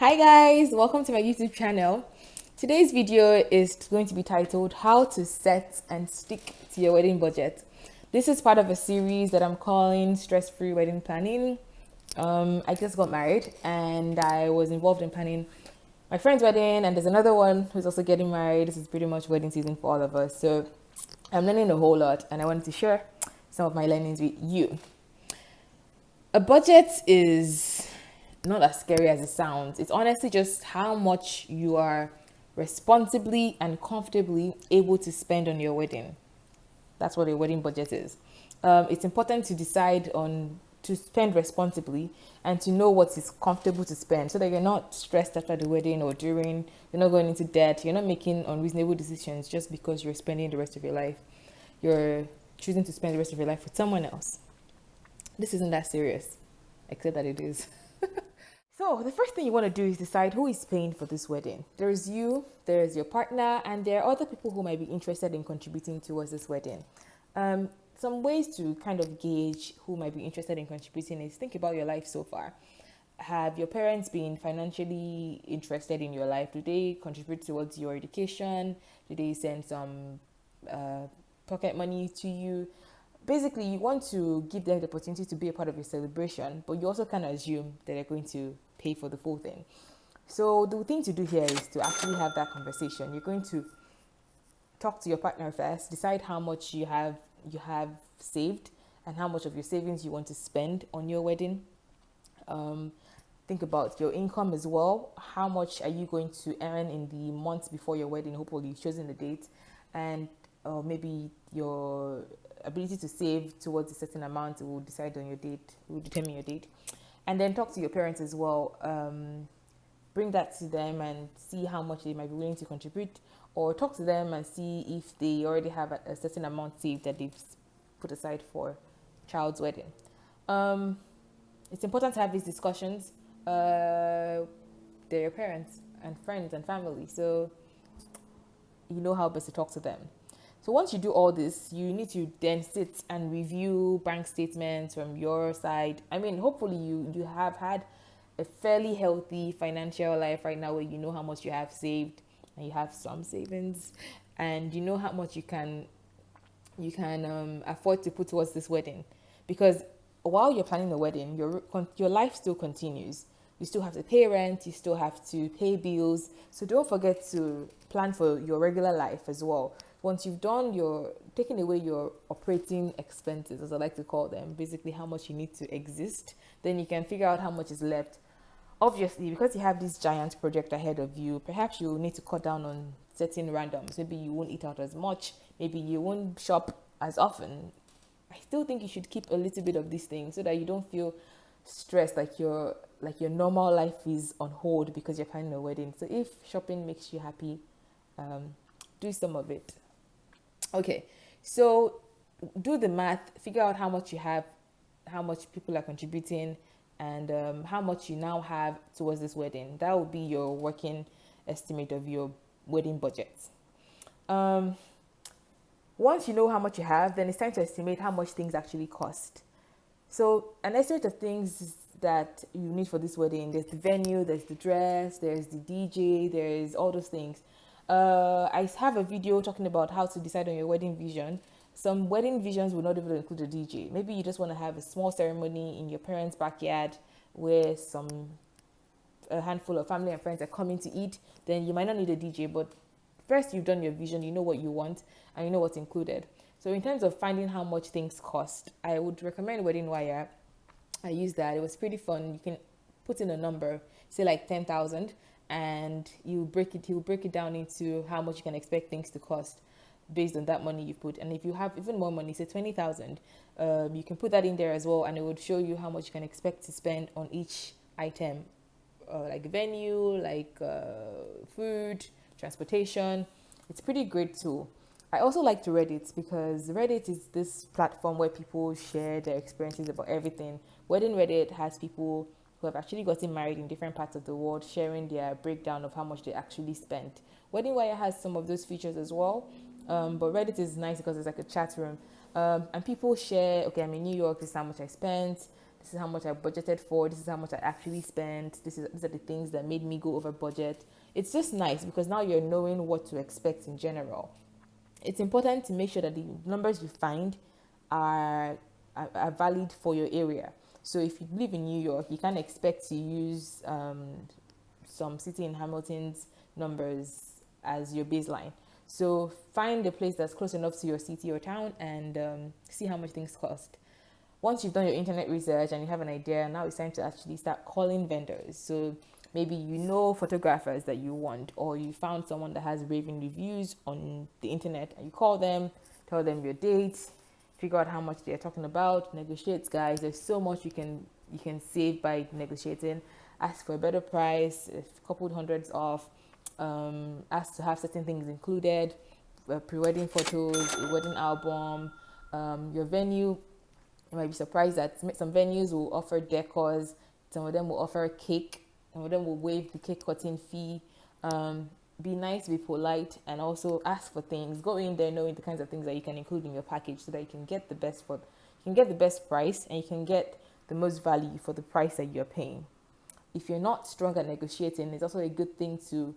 Hi guys, welcome to my YouTube channel. Today's video is going to be titled How to Set and Stick to Your Wedding Budget. This is part of a series that I'm calling Stress-Free Wedding Planning. I just got married and I was involved in planning my friend's wedding, and there's another one who's also getting married. This is pretty much wedding season for all of us. So I'm learning a whole lot and I wanted to share some of my learnings with you. A budget is not as scary as it sounds. It's honestly just how much you are responsibly and comfortably able to spend on your wedding. That's what a wedding budget is. It's important to decide on to spend responsibly and to know what is comfortable to spend so that you're not stressed after the wedding or during, you're not going into debt, you're not making unreasonable decisions just because you're spending the rest of your life. You're choosing to spend the rest of your life with someone else. This isn't that serious, except that it is. So the first thing you want to do is decide who is paying for this wedding. There's you, there's your partner, and there are other people who might be interested in contributing towards this wedding. Some ways to kind of gauge who might be interested in contributing is think about your life so far. Have your parents been financially interested in your life? Do they contribute towards your education? Do they send some pocket money to you? Basically, you want to give them the opportunity to be a part of your celebration, but you also kind of assume that they're going to pay for the full thing. So the thing to do here is to actually have that conversation. You're going to talk to your partner first, decide how much you have saved and how much of your savings you want to spend on your wedding. Think about your income as well. How much are you going to earn in the months before your wedding? Hopefully, you've chosen the date, and maybe your ability to save towards a certain amount will decide on your date, will determine your date. And then talk to your parents as well. Bring that to them and see how much they might be willing to contribute, or talk to them and see if they already have a certain amount saved that they've put aside for child's wedding. It's important to have these discussions. They're your parents and friends and family, so you know how best to talk to them. So once you do all this, you need to then sit and review bank statements from your side. I mean, hopefully you have had a fairly healthy financial life right now where you know how much you have saved and you have some savings and you know how much you can afford to put towards this wedding. Because while you're planning the wedding, your life still continues. You still have to pay rent, you still have to pay bills. So don't forget to plan for your regular life as well. Once you've done taking away your operating expenses, as I like to call them, basically how much you need to exist, then you can figure out how much is left. Obviously, because you have this giant project ahead of you, perhaps you need to cut down on certain randoms. Maybe you won't eat out as much. Maybe you won't shop as often. I still think you should keep a little bit of these things so that you don't feel stressed like your normal life is on hold because you're planning a wedding. So if shopping makes you happy, do some of it. Okay, so do the math, figure out how much you have, how much people are contributing, and how much you now have towards this wedding. That will be your working estimate of your wedding budget. Once you know how much you have, then it's time to estimate how much things actually cost. So an estimate of things that you need for this wedding: there's the venue, there's the dress, there's the DJ, there's all those things. I have a video talking about how to decide on your wedding vision. Some wedding visions will not even include a DJ. Maybe you just want to have a small ceremony in your parents' backyard where a handful of family and friends are coming to eat. Then you might not need a DJ, but first you've done your vision, you know what you want, and you know what's included. So in terms of finding how much things cost, I would recommend Wedding Wire. I used that. It was pretty fun. You can put in a number, say like 10,000, and he'll break it down into how much you can expect things to cost based on that money you put. And if you have even more money, say 20,000, you can put that in there as well, and it would show you how much you can expect to spend on each item, like venue, like food, transportation. It's a pretty great tool. I also like to Reddit because Reddit is this platform where people share their experiences about everything. Wedding Reddit has people who have actually gotten married in different parts of the world sharing their breakdown of how much they actually spent. Wedding Wire has some of those features as well, but Reddit is nice because it's like a chat room. And people share, okay, I'm in New York, this is how much I spent. this is how much I budgeted for, this is how much I actually spent, these are the things that made me go over budget. It's just nice because now you're knowing what to expect in general. It's important to make sure that the numbers you find are valid for your area. So if you live in New York, you can't expect to use some city in Hamilton's numbers as your baseline. So find a place that's close enough to your city or town and see how much things cost. Once you've done your internet research and you have an idea, now it's time to actually start calling vendors. So maybe you know photographers that you want, or you found someone that has raving reviews on the internet, and you call them, tell them your dates, figure out how much they're talking about, negotiate, guys. There's so much you can save by negotiating. Ask for a better price, a couple hundreds off. Ask to have certain things included, pre-wedding photos, a wedding album, your venue. You might be surprised that some venues will offer decors, some of them will offer cake, some of them will waive the cake cutting fee. Be nice, be polite, and also ask for things. Go in there knowing the kinds of things that you can include in your package so that you can get the best price, and you can get the most value for the price that you're paying. If you're not strong at negotiating, it's also a good thing to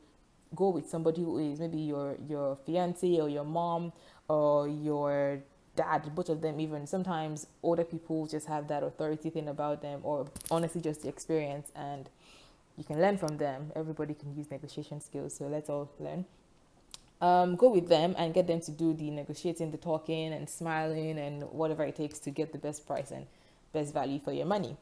go with somebody who is, maybe your fiance or your mom or your dad, both of them. Even sometimes older people just have that authority thing about them, or honestly just the experience, and you can learn from them. Everybody can use negotiation skills, so let's all learn. Go with them and get them to do the negotiating, the talking and smiling and whatever it takes to get the best price and best value for your money.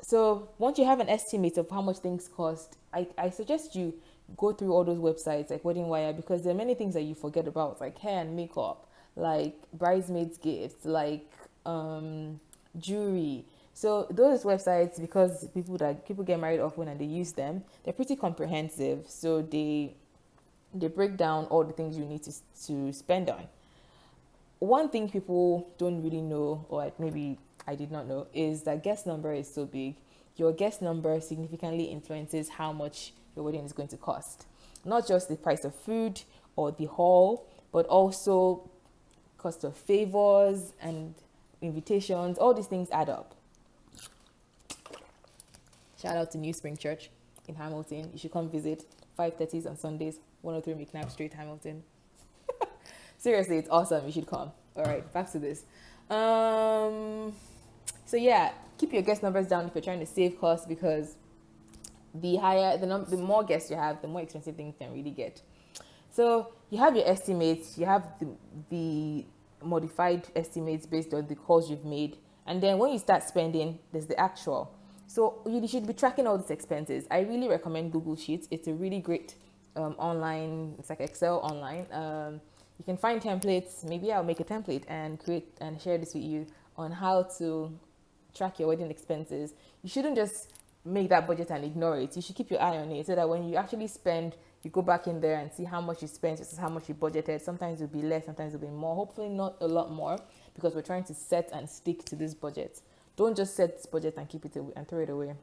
So once you have an estimate of how much things cost, I suggest you go through all those websites like Wedding Wire, because there are many things that you forget about, like hair and makeup, like bridesmaids gifts, like jewelry. So those websites, because people get married often and they use them, they're pretty comprehensive. So they break down all the things you need to spend on. One thing people don't really know, or maybe I did not know, is that guest number is so big. Your guest number significantly influences how much your wedding is going to cost. Not just the price of food or the hall, but also cost of favors and invitations. All these things add up. Shout out to New Spring Church in Hamilton. You should come visit. 5:30 on Sundays, 103 McNabb Street, Hamilton. Seriously, it's awesome. You should come. All right, back to this. So yeah, keep your guest numbers down if you're trying to save costs, because the more guests you have, the more expensive things can really get. So you have your estimates, you have the modified estimates based on the calls you've made, and then when you start spending, there's the actual. So you should be tracking all these expenses. I really recommend Google Sheets. It's a really great online. It's like Excel online. You can find templates. Maybe I'll make a template and create and share this with you on how to track your wedding expenses. You shouldn't just make that budget and ignore it. You should keep your eye on it so that when you actually spend, you go back in there and see how much you spent versus how much you budgeted. Sometimes it'll be less, sometimes it'll be more. Hopefully not a lot more, because we're trying to set and stick to this budget. Don't just set this budget and keep it away and throw it away.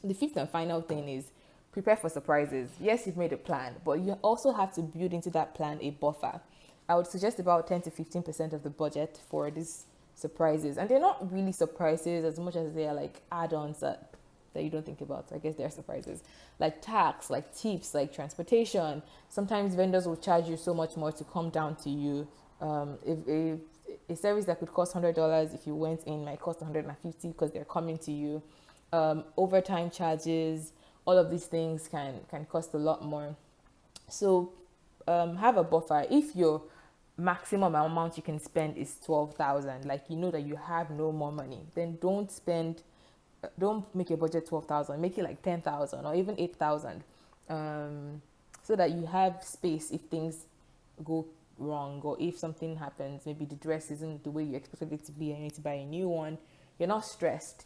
The fifth and final thing is prepare for surprises. Yes, you've made a plan, but you also have to build into that plan a buffer. I would suggest about 10 to 15% of the budget for these surprises. And they're not really surprises as much as they are like add-ons that you don't think about. So I guess they're surprises. Like tax, like tips, like transportation. Sometimes vendors will charge you so much more to come down to you. If a service that could cost $100, if you went in, might cost $150 because they're coming to you. Overtime charges, all of these things can cost a lot more. So have a buffer. If your maximum amount you can spend is $12,000, like you know that you have no more money, then don't make your budget $12,000. Make it like $10,000 or even $8,000, so that you have space if things go wrong, or if something happens, maybe the dress isn't the way you expected it to be and you need to buy a new one. You're not stressed.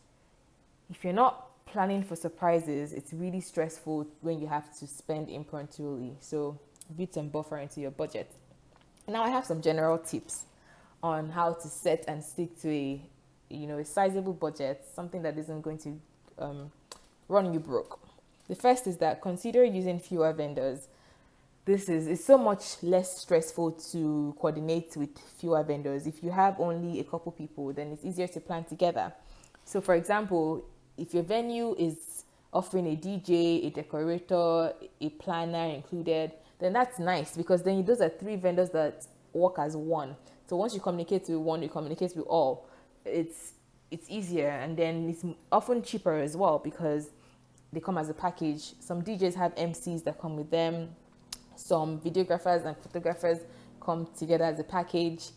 If you're not planning for surprises, it's really stressful when you have to spend impromptu. So build some buffer into your budget. Now I have some general tips on how to set and stick to a sizable budget, something that isn't going to run you broke. The first is that consider using fewer vendors. it's so much less stressful to coordinate with fewer vendors. If you have only a couple people, then it's easier to plan together. So for example, if your venue is offering a DJ, a decorator, a planner included, then that's nice, because then those are three vendors that work as one. So once you communicate with one, you communicate with all. It's easier, and then it's often cheaper as well because they come as a package. Some DJs have MCs that come with them. Some videographers and photographers come together as a package.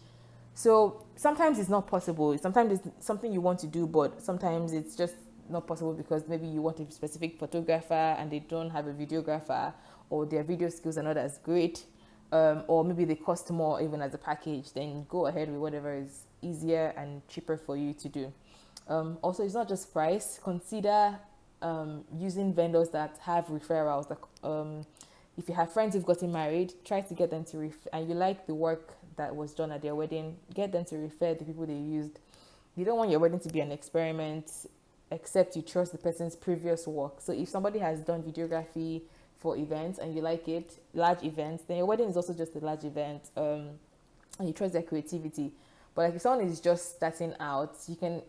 So sometimes it's not possible. Sometimes it's something you want to do, but sometimes it's just not possible because maybe you want a specific photographer and they don't have a videographer, or their video skills are not as great, or maybe they cost more even as a package. Then go ahead with whatever is easier and cheaper for you to do. Also, it's not just price. Consider using vendors that have referrals. Like, if you have friends who've gotten married, try to get them to and you like the work that was done at their wedding, get them to refer the people they used. You don't want your wedding to be an experiment, except you trust the person's previous work. So if somebody has done videography for events and you like it, large events, then your wedding is also just a large event, and you trust their creativity. But like if someone is just starting out, you can,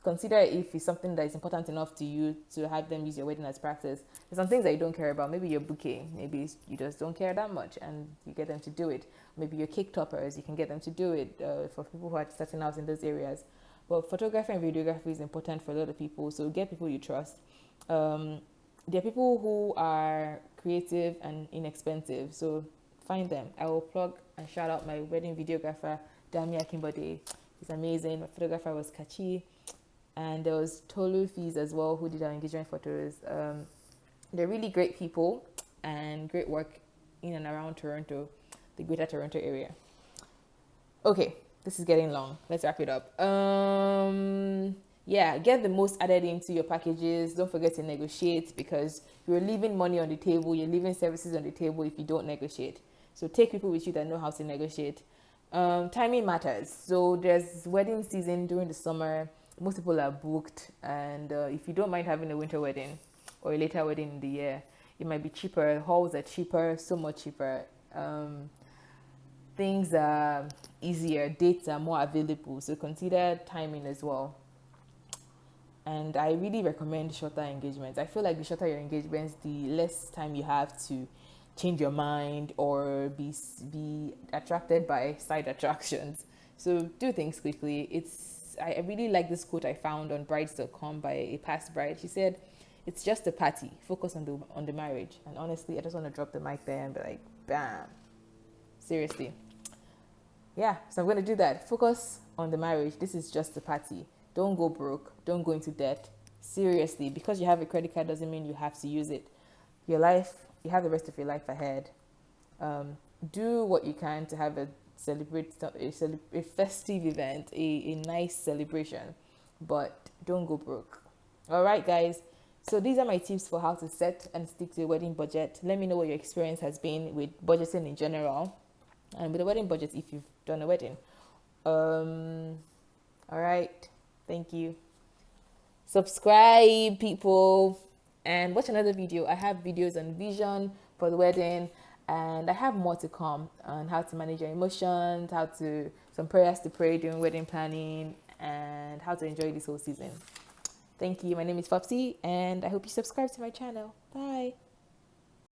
consider if it's something that is important enough to you to have them use your wedding as practice. There's some things that you don't care about. Maybe your bouquet, maybe you just don't care that much, and you get them to do it. Maybe your cake toppers, you can get them to do it, for people who are starting out in those areas. But photography and videography is important for a lot of people, so get people you trust. There are people who are creative and inexpensive, so find them. I will plug and shout out my wedding videographer, Dami Akimbode. He's amazing. My photographer was Kachi. And there was Tolu Fees as well, who did our engagement photos. They're really great people and great work in and around Toronto, the greater Toronto area. Okay, this is getting long. Let's wrap it up. Get the most added into your packages. Don't forget to negotiate, because you're leaving money on the table, you're leaving services on the table if you don't negotiate. So take people with you that know how to negotiate. Timing matters. So there's wedding season during the summer. Most people are booked, and if you don't mind having a winter wedding or a later wedding in the year, it might be cheaper. Halls are cheaper, so much cheaper. Things are easier, dates are more available, so consider timing as well. And I really recommend shorter engagements. I feel like the shorter your engagements, the less time you have to change your mind or be attracted by side attractions. So do things quickly. I really like this quote I found on brides.com by a past bride. She said, "It's just a party. Focus on the marriage." And honestly, I just want to drop the mic there and be like, bam. Seriously. Yeah, so I'm going to do that. Focus on the marriage. This is just a party. Don't go broke. Don't go into debt. Seriously, because you have a credit card doesn't mean you have to use it. You have the rest of your life ahead. Do what you can to have a festive event, a nice celebration, but don't go broke. All right, guys. So these are my tips for how to set and stick to a wedding budget. Let me know what your experience has been with budgeting in general, and with a wedding budget if you've done a wedding. All right. Thank you. Subscribe, people, and watch another video. I have videos on vision for the wedding, and I have more to come on how to manage your emotions, some prayers to pray during wedding planning, and how to enjoy this whole season. Thank you. My name is Fopsy, and I hope you subscribe to my channel. Bye.